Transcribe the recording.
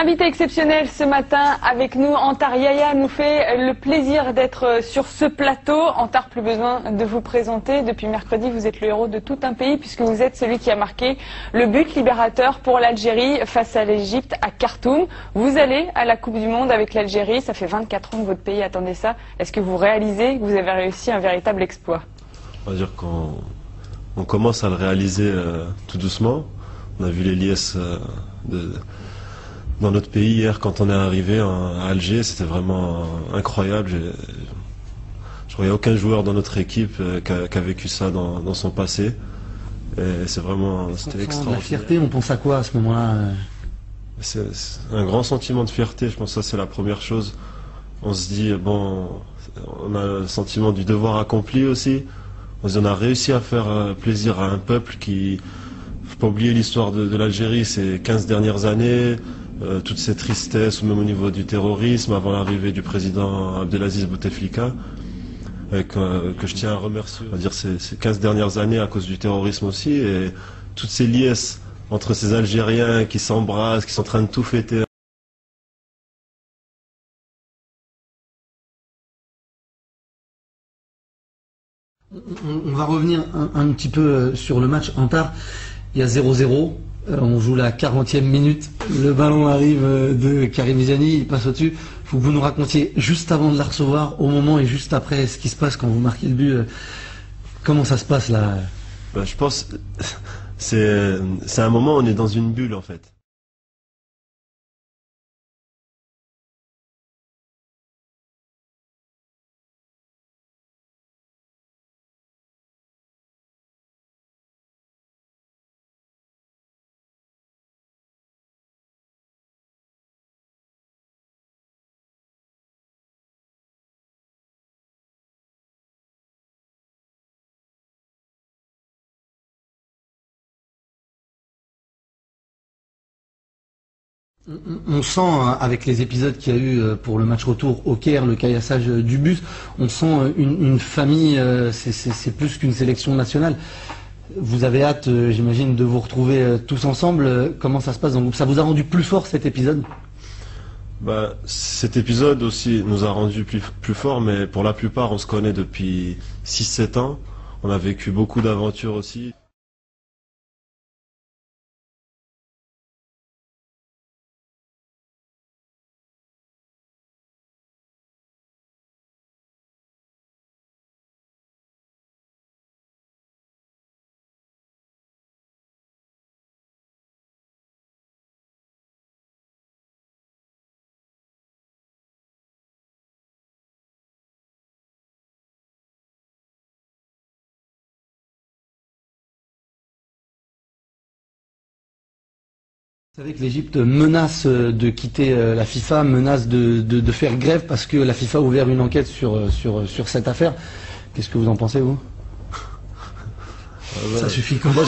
Invité exceptionnel ce matin avec nous, Antar Yahya nous fait le plaisir d'être sur ce plateau. Antar, plus besoin de vous présenter. Depuis mercredi, vous êtes le héros de tout un pays puisque vous êtes celui qui a marqué le but libérateur pour l'Algérie face à l'Égypte à Khartoum. Vous allez à la Coupe du Monde avec l'Algérie. Ça fait 24 ans que votre pays attendait ça. Est-ce que vous réalisez que vous avez réussi un véritable exploit? On va dire qu'on commence à le réaliser tout doucement. On a vu les liesses dans notre pays hier quand on est arrivé à Alger, c'était vraiment incroyable. Je voyais aucun joueur dans notre équipe qui a vécu ça dans son passé. Et c'est vraiment, c'était extraordinaire. La fierté, on pense à quoi à ce moment-là? C'est un grand sentiment de fierté, je pense que ça c'est la première chose. On se dit, bon, on a le sentiment du devoir accompli aussi. On se dit, on a réussi à faire plaisir à un peuple qui... Faut pas oublier l'histoire de l'Algérie, ces 15 dernières années, toutes ces tristesses, même au niveau du terrorisme, avant l'arrivée du président Abdelaziz Bouteflika, que je tiens à remercier. On va dire ces 15 dernières années à cause du terrorisme aussi, et toutes ces liesses entre ces Algériens qui s'embrassent, qui sont en train de tout fêter. On va revenir un petit peu sur le match. Antar, il y a 0-0, on joue la 40e minute, le ballon arrive de Karim Ziani, il passe au-dessus. Il faut que vous nous racontiez juste avant de la recevoir, au moment et juste après, ce qui se passe quand vous marquez le but. Comment ça se passe là? Je pense c'est un moment où on est dans une bulle en fait. On sent, avec les épisodes qu'il y a eu pour le match retour au Caire, le caillassage du bus, on sent une famille, c'est plus qu'une sélection nationale. Vous avez hâte, j'imagine, de vous retrouver tous ensemble. Comment ça se passe dans le groupe? Ça vous a rendu plus fort cet épisode? Cet épisode aussi nous a rendu plus fort, mais pour la plupart, on se connaît depuis 6-7 ans. On a vécu beaucoup d'aventures aussi. Vous savez que l'Égypte menace de quitter la FIFA, menace de faire grève parce que la FIFA a ouvert une enquête sur cette affaire. Qu'est-ce que vous en pensez, vous? Ça suffit quand? Moi,